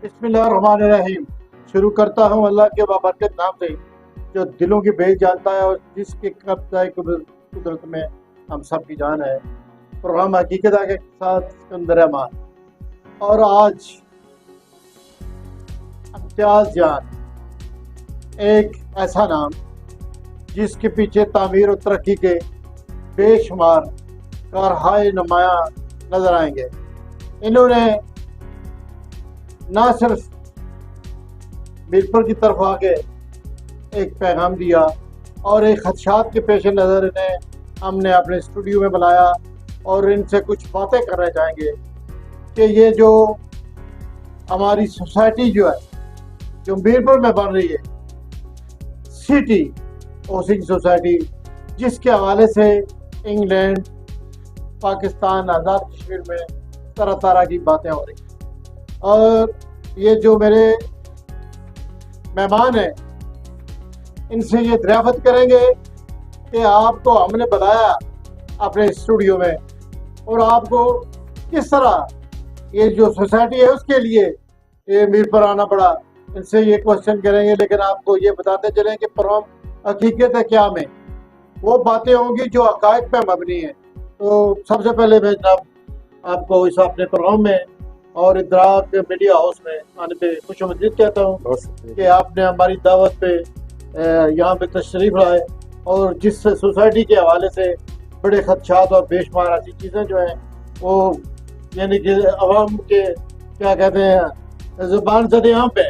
बिस्मिल्लाहिर्रहमानिर्रहीम। शुरू करता हूँ अल्लाह के बाबरकत नाम से जो दिलों की भेद जानता है और जिसके कब्ज़ा कुदरत में हम सब की जान है। प्रोग्राम हकीकत के साथ सिकंदर रहमान। और आज इम्तियाज़ जान, एक ऐसा नाम जिसके पीछे तामीर और तरक्की के बेशुमार कारहाय नुमाया नजर आएंगे। इन्होंने ना सिर्फ मीरपुर की तरफ आके एक पैगाम दिया और एक खदशात के पेश नज़र इन्हें हमने अपने स्टूडियो में बुलाया और इनसे कुछ बातें करना चाहेंगे कि ये जो हमारी सोसाइटी जो है, जो मीरपुर में बन रही है, सिटी हाउसिंग सोसाइटी, जिसके हवाले से इंग्लैंड, पाकिस्तान, आज़ाद कश्मीर में तरह तरह की बातें हो रही। और ये जो मेरे मेहमान हैं, इनसे ये दरियाफ्त करेंगे कि आपको हमने बताया अपने स्टूडियो में और आपको किस तरह ये जो सोसाइटी है उसके लिए ये मीरपुर आना पड़ा। इनसे ये क्वेश्चन करेंगे, लेकिन आपको ये बताते चलें कि प्रोग्राम हकीकत है क्या में वो बातें होंगी जो हक़ाइक़ पे मबनी है। तो सबसे पहले मैं जनाब आपको इस अपने प्रोग्राम में और इदराक मीडिया हाउस में आने पे खुशामदीद कहता हूँ कि आपने हमारी दावत पे यहाँ पे तशरीफ़ लाए और जिस सोसाइटी के हवाले से बड़े खदशात और बेशुमार ऐसी चीज़ें जो हैं वो यानी कि अवाम के क्या कहते हैं ज़ुबान ज़द-ए-आम पे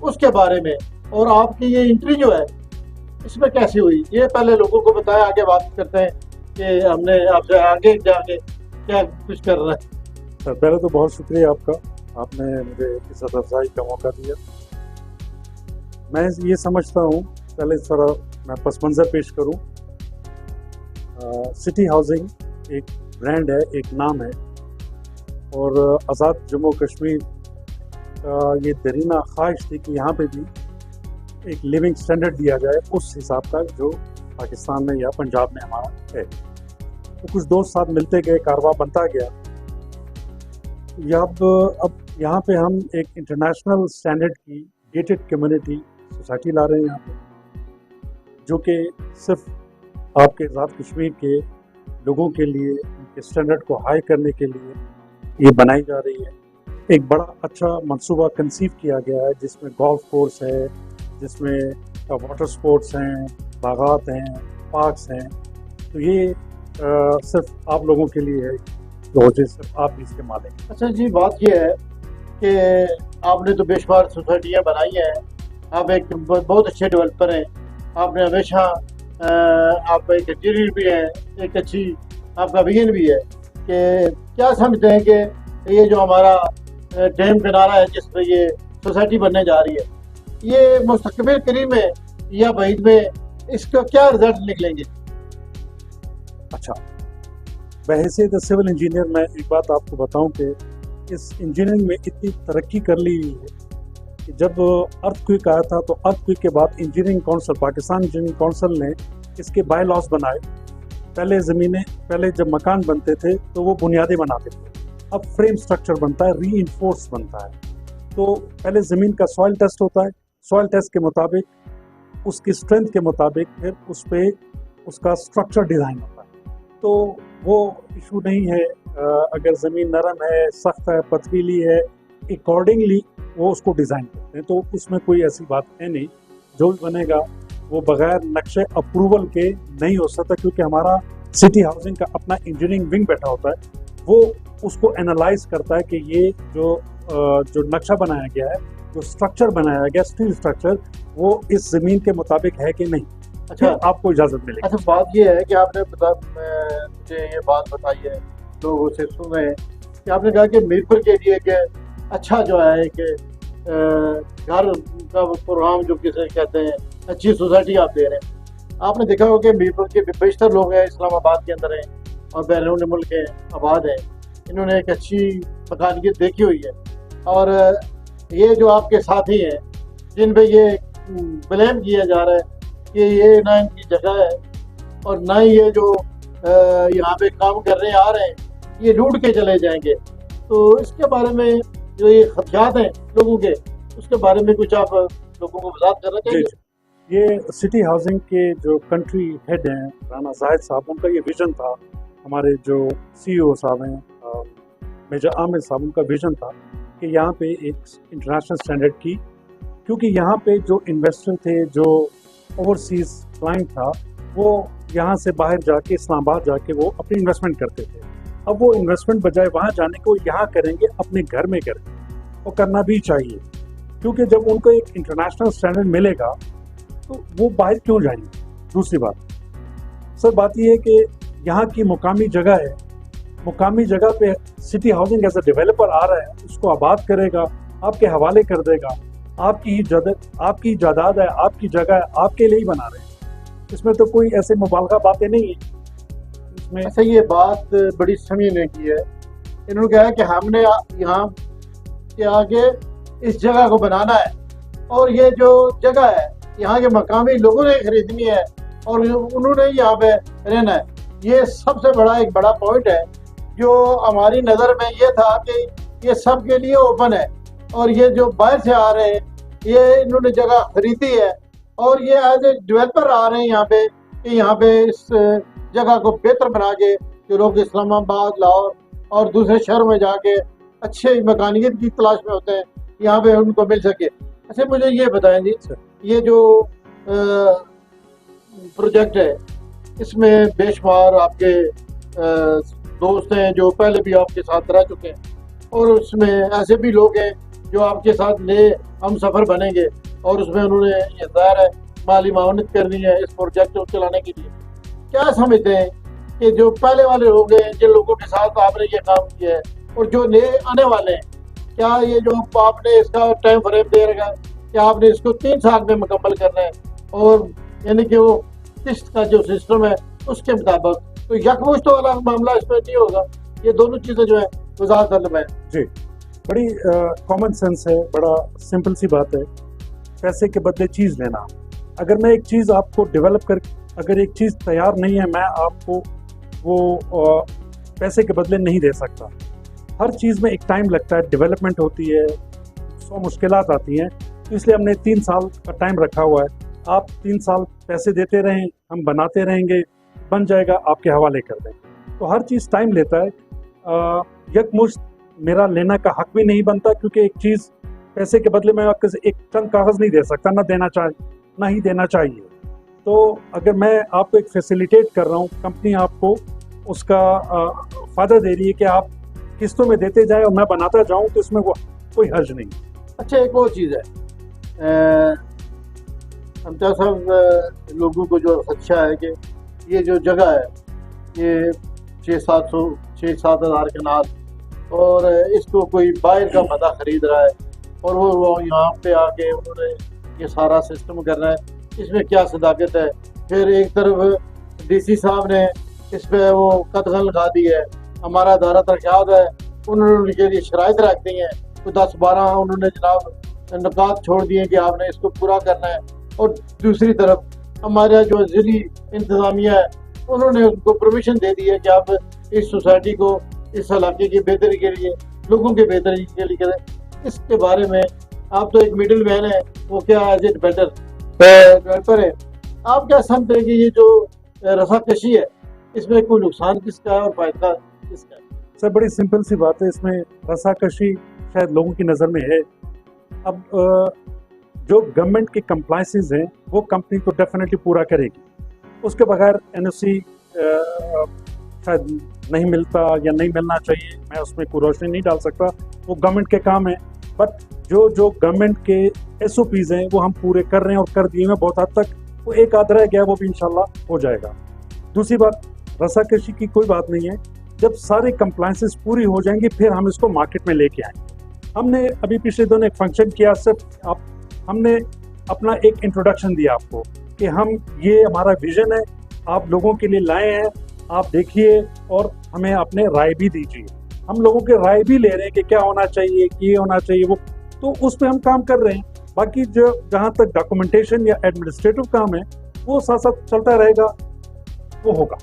उसके बारे में, और आपकी ये एंट्री जो है इसमें कैसी हुई, ये पहले लोगों को बताया, आगे बात करते हैं कि हमने आपसे आगे जाके क्या कुछ कर रहे हैं। सर, पहले तो बहुत शुक्रिया आपका, आपने मुझे इज़्ज़त अफ़ज़ाई का मौका दिया। मैं ये समझता हूँ, पहले थोड़ा मैं पस मंज़र पेश करूँ। सिटी हाउसिंग एक ब्रांड है, एक नाम है, और आज़ाद जम्मू कश्मीर का ये दरीना ख्वाहिश थी कि यहाँ पे भी एक लिविंग स्टैंडर्ड दिया जाए उस हिसाब का जो पाकिस्तान में या पंजाब में हमारा है। तो कुछ दोस्त साथ मिलते गए, कारवा बनता गया। अब यहाँ पे हम एक इंटरनेशनल स्टैंडर्ड की गेटेड कम्युनिटी सोसाइटी ला रहे हैं यहाँ पे, जो कि सिर्फ आपके आज़ाद कश्मीर के लोगों के लिए उनके स्टैंडर्ड को हाई करने के लिए ये बनाई जा रही है। एक बड़ा अच्छा मंसूबा कंसीव किया गया है जिसमें गोल्फ कोर्स है, जिसमें वाटर स्पोर्ट्स हैं, बागात हैं, पार्क्स हैं। तो ये सिर्फ आप लोगों के लिए है, तो सिर्फ आप भी इसके मालिक हैं। अच्छा जी, बात यह है कि आपने तो बेशुमार सोसाइटियाँ बनाई हैं, आप एक बहुत अच्छे डेवलपर हैं, आपने हमेशा आप एक इंजीनियर भी हैं, एक अच्छी आपका विजन भी है कि क्या समझते हैं कि ये जो हमारा डैम किनारा है जिस पर ये सोसाइटी बनने जा रही है, ये मुस्तकबिल करीब में या बाद में इसका क्या रिजल्ट निकलेंगे? अच्छा, बहैसियत सिविल इंजीनियर मैं एक बात आपको बताऊं कि इस इंजीनियरिंग में इतनी तरक्की कर ली है कि जब अर्थक्वेक आया था तो अर्थक्वेक के बाद engineering council, Pakistan engineering council ने इसके बाय लॉज बनाए। पहले जब मकान बनते थे तो वो बुनियादें बनाते थे, अब फ्रेम स्ट्रक्चर बनता है, रीइंफोर्स बनता है। तो पहले ज़मीन का सॉइल टेस्ट होता है, सॉइल टेस्ट के मुताबिक उसकी स्ट्रेंथ के मुताबिक फिर उस पर उसका स्ट्रक्चर डिज़ाइन होता है। तो वो इशू नहीं है, अगर ज़मीन नरम है, सख्त है, पथरीली है, अकॉर्डिंगली वो उसको डिज़ाइन करते हैं। तो उसमें कोई ऐसी बात है नहीं, जो भी बनेगा वो बगैर नक्शे अप्रूवल के नहीं हो सकता, क्योंकि हमारा सिटी हाउसिंग का अपना इंजीनियरिंग विंग बैठा होता है, वो उसको एनालाइज करता है कि ये जो नक्शा बनाया गया है, जो स्ट्रक्चर बनाया गया, स्टील स्ट्रक्चर, वो इस ज़मीन के मुताबिक है कि नहीं। अच्छा, आपको इजाज़त मिलेगी। अच्छा, बात ये है कि आपने मुझे ये बात बताई है, लोगों से सुन रहे हैं कि आपने कहा कि मीरपुर के लिए कि अच्छा जो है कि घर का प्रोग्राम जो किसे कहते हैं अच्छी सोसाइटी आप दे रहे हैं। आपने देखा होगा कि मीरपुर के बेशतर लोग हैं इस्लामाबाद के अंदर हैं और बैरून मुल्क हैं, आबाद हैं, इन्होंने एक अच्छी मकानियत देखी हुई है। और ये जो आपके साथी हैं जिन पे ये ब्लेम किया जा रहा है कि ये ना इनकी जगह है और ना ही ये जो यहाँ पे काम करने आ रहे हैं ये लूट के चले जाएंगे, तो इसके बारे में جو یہ خدشات ہیں لوگوں کے، اس کے بارے میں کچھ آپ لوگوں کو وضاحت کرنا جی چاہیے؟ جی، یہ سٹی ہاؤسنگ کے جو کنٹری ہیڈ ہیں رانا زاہد صاحب، ان کا یہ ویژن تھا. ہمارے جو سی او صاحب ہیں میجر عامر صاحب، ان کا ویژن تھا کہ یہاں پہ ایک انٹرنیشنل اسٹینڈرڈ کی، کیونکہ یہاں پہ جو انویسٹر تھے، جو اوورسیز کلائنٹ تھا، وہ یہاں سے باہر جا کے اسلام آباد جا کے وہ اپنی انویسٹمنٹ کرتے تھے. اب وہ انویسٹمنٹ بجائے وہاں جانے کو یہاں کریں گے، اپنے گھر میں کریں گے، اور کرنا بھی چاہیے، کیونکہ جب ان کو ایک انٹرنیشنل اسٹینڈرڈ ملے گا تو وہ باہر کیوں جائیں گے. دوسری بات سر، بات یہ ہے کہ یہاں کی مقامی جگہ ہے، مقامی جگہ پہ city housing as a developer آ رہا ہے، اس کو آباد کرے گا، آپ کے حوالے کر دے گا. آپ کی جائیداد ہے، آپ کی جگہ ہے، آپ کے لیے ہی بنا رہے ہیں. اس میں تو کوئی ایسے مبالغہ باتیں نہیں ہیں اس میں. اچھا، یہ بات بڑی سمیع نے کی ہے. انہوں نے کہا کہ ہم نے یہاں کے آگے اس جگہ کو بنانا ہے، اور یہ جو جگہ ہے یہاں کے مقامی لوگوں نے خریدنی ہے، اور انہوں نے یہاں پہ رہنا ہے. یہ سب سے بڑا ایک بڑا پوائنٹ ہے جو ہماری نظر میں یہ تھا کہ یہ سب کے لیے اوپن ہے، اور یہ جو باہر سے آ رہے ہیں یہ انہوں نے جگہ خریدی ہے، اور یہ ایز اے ڈیولپر آ رہے ہیں یہاں پہ کہ یہاں پہ اس جگہ کو بہتر بنا کے جو لوگ اسلام آباد، لاہور اور دوسرے شہروں میں جا کے اچھے مکانیت کی تلاش میں ہوتے ہیں، یہاں پہ ان کو مل سکے. اچھا، مجھے یہ بتائیں جی، یہ جو پروجیکٹ ہے اس میں بے شمار آپ کے دوست ہیں جو پہلے بھی آپ کے ساتھ رہ چکے ہیں، اور اس میں ایسے بھی لوگ ہیں جو آپ کے ساتھ ہم سفر بنیں گے، اور اس میں انہوں نے یہ ظاہر ہے مالی معاونت کرنی ہے اس پروجیکٹ کو چلانے کے لیے. کیا سمجھتے ہیں کہ جو پہلے والے لوگ ہیں، جن لوگوں کے ساتھ آپ نے یہ کام کیا ہے، اور جو نئے آنے والے ہیں، کیا یہ جو آپ نے اس کا ٹائم فریم دے رکھا ہے کہ آپ نے اس کو 3 سال میں مکمل کرنا ہے، اور یعنی کہ وہ قسط کا جو سسٹم ہے اس کے مطابق، تو یکمشت والا معاملہ اس میں نہیں ہوگا؟ یہ دونوں چیزیں جو ہے وضاحت طلب ہے. جی، بڑی کامن سینس ہے، بڑا سمپل سی بات ہے. پیسے کے بدلے چیز لینا. اگر میں ایک چیز آپ کو ڈیولپ اگر ایک چیز تیار نہیں ہے، میں آپ کو وہ پیسے کے بدلے نہیں دے سکتا. ہر چیز میں ایک ٹائم لگتا ہے، ڈیولپمنٹ ہوتی ہے، 100 مشکلات آتی ہیں، تو اس لیے ہم نے 3 سال کا ٹائم رکھا ہوا ہے. آپ 3 سال پیسے دیتے رہیں، ہم بناتے رہیں گے، بن جائے گا، آپ کے حوالے کر دیں. تو ہر چیز ٹائم لیتا ہے. یکمشت میرا لینا کا حق بھی نہیں بنتا، کیونکہ ایک چیز پیسے کے بدلے میں ایک چند کاغذ نہیں دے سکتا، نہ ہی دینا چاہیے. تو اگر میں آپ کو ایک فیسیلیٹیٹ کر رہا ہوں، کمپنی آپ کو اس کا فائدہ دے رہی ہے کہ آپ قسطوں میں دیتے جائیں اور میں بناتا جاؤں، تو اس میں کوئی حرج نہیں. اچھا، ایک اور چیز ہے، امتیاز صاحب، لوگوں کو جو خدشہ ہے کہ یہ جو جگہ ہے یہ 6-7 ہزار کنال، اور اس کو کوئی باہر کا بندہ خرید رہا ہے، اور وہ یہاں پہ آ کے انہوں نے یہ سارا سسٹم کرنا ہے، اس میں کیا صداقت ہے؟ پھر ایک طرف ڈی سی صاحب نے اس پہ وہ قدغن لگا دی ہے، ہمارا ادارہ ترقیات ہے، انہوں نے کے لیے شرائط رکھ دی ہیں، تو 10-12 انہوں نے جناب نکات چھوڑ دیے کہ آپ نے اس کو پورا کرنا ہے. اور دوسری طرف ہمارا جو ضلعی انتظامیہ ہے انہوں نے ان کو پرمیشن دے دی ہے کہ آپ اس سوسائٹی کو، اس علاقے کی بہتری کے لیے، لوگوں کی بہتری کے لیے کریں. اس کے بارے میں آپ تو ایک مڈل مین ہے، وہ کیا ایز اٹ بیٹر ڈیولپر ہے، آپ کیا سمجھتے ہیں کہ یہ جو رسا کشی ہے اس میں کوئی نقصان کس کا ہے اور فائدہ کس کا ہے؟ سر، بڑی سمپل سی بات ہے. اس میں رسا کشی شاید لوگوں کی نظر میں ہے. اب جو گورنمنٹ کی کمپلائنسز ہیں وہ کمپنی کو ڈیفینیٹلی پورا کرے گی. اس کے بغیر NOC شاید نہیں ملتا یا نہیں ملنا چاہیے، میں اس میں کوئی روشنی نہیں ڈال سکتا، وہ گورنمنٹ کے کام ہیں. بٹ جو گورنمنٹ کے SOPs ہیں وہ ہم پورے کر رہے ہیں اور کر دیے ہیں بہت حد تک. وہ ایک آدھ رہ گیا، وہ بھی انشاءاللہ ہو جائے گا. دوسری بات، رسا کشی کی کوئی بات نہیں ہے. جب سارے کمپلائنسز پوری ہو جائیں گی پھر ہم اس کو مارکیٹ میں لے کے آئیں گے. ہم نے ابھی پچھلے دنوں ایک فنکشن کیا، صرف ہم نے اپنا ایک انٹروڈکشن دیا آپ کو کہ یہ ہمارا ویژن ہے، آپ لوگوں کے لیے لائے ہیں، آپ دیکھیے اور ہمیں اپنے رائے بھی دیجیے. ہم لوگوں کے رائے بھی لے رہے ہیں کہ کیا ہونا چاہیے، یہ ہونا چاہیے، وہ تو اس پہ ہم کام کر رہے ہیں. باقی جہاں تک ڈاکومنٹیشن یا ایڈمنسٹریٹو کام ہے وہ ساتھ ساتھ چلتا رہے گا، وہ ہوگا.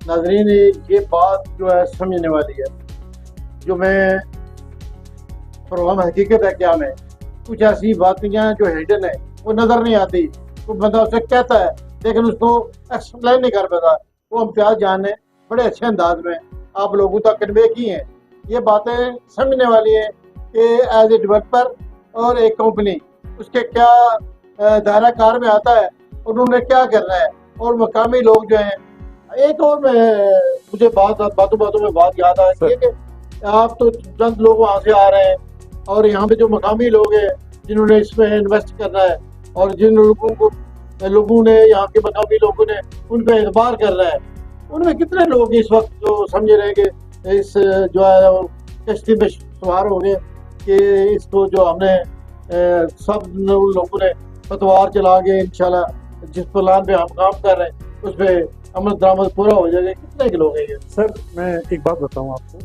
ناظرین، یہ بات جو ہے سمجھنے والی ہے. جو میں प्रोग्राम हकीकत है क्या में कुछ ऐसी बातें जो हिडन है वो नजर नहीं आती, तो बंदा उसे कहता है लेकिन उसको एक्सप्लेन नहीं कर पाता। वो इम्तियाज जान ने बड़े अच्छे अंदाज में आप लोगों तक कन्वे की हैं। ये बातें समझने वाली हैं कि एज ए डेवलपर और एक कंपनी उसके क्या दायरा कार में आता है, उन्होंने क्या करना है, और मकामी लोग जो हैं। एक और मुझे बातों में बात याद आ रही है कि आप तो चंद लोग वहाँ से आ रहे हैं और यहाँ पे जो मकामी लोग हैं जिन्होंने इसमें इन्वेस्ट करना है और जिन लोगों ने यहाँ के मकामी लोगों ने उन पर एतबार करना है, उनमें कितने लोग इस वक्त जो समझ रहे हैं कि इस जो है वो कश्ती में सवार हो गए कि इसको जो हमने सब लोगों ने पतवार चला के इंशाल्लाह जिस प्लान पे हम काम कर रहे हैं उस पर अमल दरामद पूरा हो जाएगा। कितने के लोग हैं ये? सर मैं एक बात बताऊं आपको,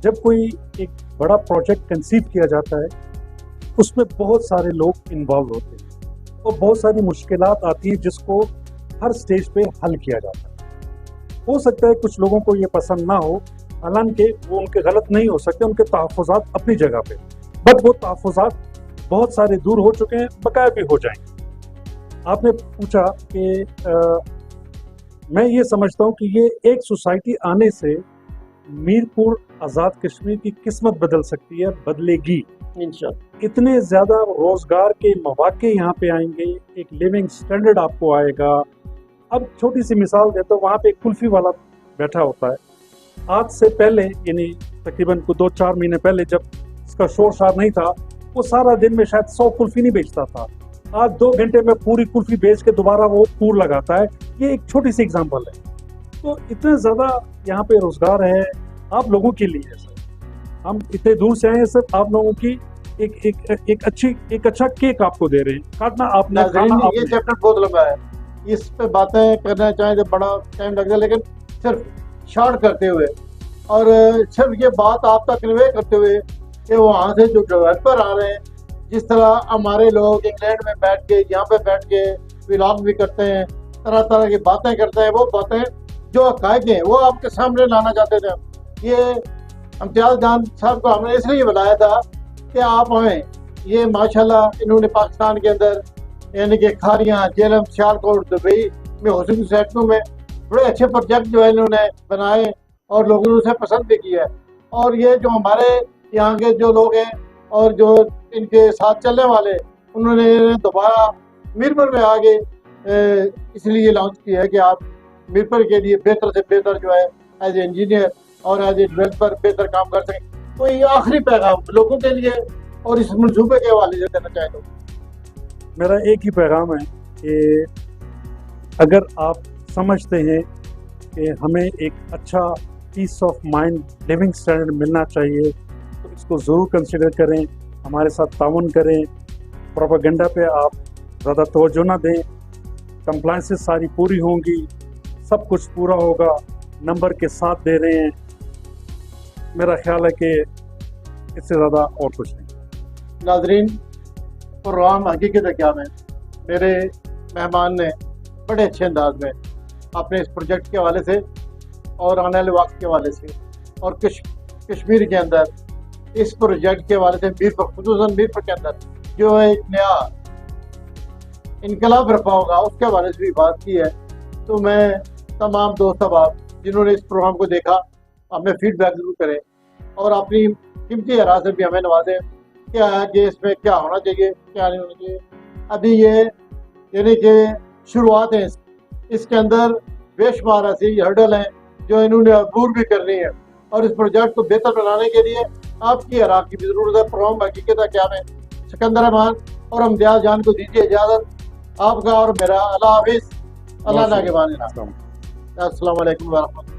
जब कोई एक बड़ा प्रोजेक्ट कंसीव किया जाता है उसमें बहुत सारे लोग इन्वॉल्व होते हैं और बहुत सारी मुश्किलात आती हैं जिसको हर स्टेज पे हल किया जाता है। हो सकता है कुछ लोगों को ये पसंद ना हो, हालांकि वो उनके गलत नहीं हो सकते, उनके तहफ़्फ़ुज़ात अपनी जगह पे, बट वो तहफ़्फ़ुज़ात बहुत सारे दूर हो चुके हैं, बकाया भी हो जाएंगे। आपने पूछा कि मैं ये समझता हूँ कि ये एक सोसाइटी आने से मीरपुर आज़ाद कश्मीर की किस्मत बदल सकती है, बदलेगी इंशाअल्लाह। इतने ज़्यादा रोज़गार के मौके यहाँ पे आएंगे, एक लिविंग स्टैंडर्ड आपको आएगा। अब छोटी सी मिसाल देता हूँ, वहाँ पे एक कुल्फ़ी वाला बैठा होता है। आज से पहले यानी तकरीबन 2-4 महीने पहले जब इसका शोर शार नहीं था, वो सारा दिन में शायद 100 कुल्फ़ी नहीं बेचता था। आज 2 घंटे में पूरी कुल्फ़ी बेच के दोबारा वो टूर लगाता है। ये एक छोटी सी एग्जांपल है। तो इतने ज़्यादा यहाँ पे रोज़गार है आप लोगों के लिए है सर। हम इतने दूर से आए हैं सर, आप लोगों की एक अच्छा केक आपको दे रहे हैं, काटना आपने, खाना आपने। ये चैप्टर बहुत लंबा है, इस पे बातें करना चाहें तो बड़ा टाइम लग जाए, लेकिन सिर्फ शॉर्ट करते हुए और सिर्फ ये बात आप तक कन्वे करते हुए कि वहाँ से जो डेवलपर आ रहे हैं, जिस तरह हमारे लोग इंग्लैंड में बैठ के यहाँ पे बैठ के व्लॉग भी करते हैं, तरह तरह की बातें करते हैं, वो बातें जो हक़ाइक़ हैं वो आपके सामने लाना चाहते थे। ये इम्तियाज़ जान साहब को हमने इसलिए बुलाया था कि आप आएँ। ये माशाल्लाह इन्होंने पाकिस्तान के अंदर यानी कि खारियाँ, जेलम, सियालकोट, दुबई में हुस्न सोसाइटियों में बड़े अच्छे प्रोजेक्ट जो है इन्होंने बनाए और लोगों ने उसे पसंद भी किया है। और ये जो हमारे यहाँ के जो लोग हैं और जो इनके साथ चलने वाले, उन्होंने दोबारा मीरपुर में आगे इसलिए लॉन्च किया है कि आप मीरपुर के लिए बेहतर से बेहतर जो है एज ए इंजीनियर और एज ए डेवलपर बेहतर काम कर सकें। तो ये आखिरी पैगाम लोगों के लिए और इस मंसूबे के हवाले से देना चाहे तो मेरा एक ही पैगाम है कि अगर आप समझते हैं कि हमें एक अच्छा peace of mind living standard मिलना चाहिए तो इसको ज़रूर कंसिडर करें, हमारे साथ ताउन करें। प्रोपेगेंडा पे आप ज़्यादा तवज्जो ना दें, कंप्लाइंसेस सारी पूरी होंगी, सब कुछ पूरा होगा, नंबर के साथ दे रहे हैं। मेरा ख्याल है कि इससे ज़्यादा और कुछ नहीं। नाज़रीन, प्रोग्राम हकीकत है क्या में मेरे मेहमान ने बड़े अच्छे अंदाज में अपने इस प्रोजेक्ट के हवाले से और आने वाले वक्त के हवाले से और कश्मीर के अंदर इस प्रोजेक्ट के हवाले से मीरपुर, खुसूसन मीरपुर के अंदर जो है एक नया इनकलाब बर्पा होगा उसके हवाले से भी बात की है। तो मैं तमाम दोस्त अहबाब जिन्होंने इस प्रोग्राम को देखा, हमें फीडबैक जरूर करें और अपनी कीमती आरा से भी हमें नवाजें क्या है कि इसमें क्या होना चाहिए, क्या नहीं होना चाहिए। अभी ये यानी कि शुरुआत है, इसके अंदर बेशुमार ऐसी हर्डल हैं जो इन्होंने अबूर भी करनी है और इस प्रोजेक्ट को बेहतर बनाने के लिए आपकी आरा की भी ज़रूरत है। प्रोग्राम हकीकत है क्या में सिकंदर रहमान और इम्तियाज़ जान को दीजिए इजाज़त। आपका और मेरा अल्लाह हाफिज़, अल्लाह नागेबान। अस्सलाम वालेकुम व रहमतुल्लाह।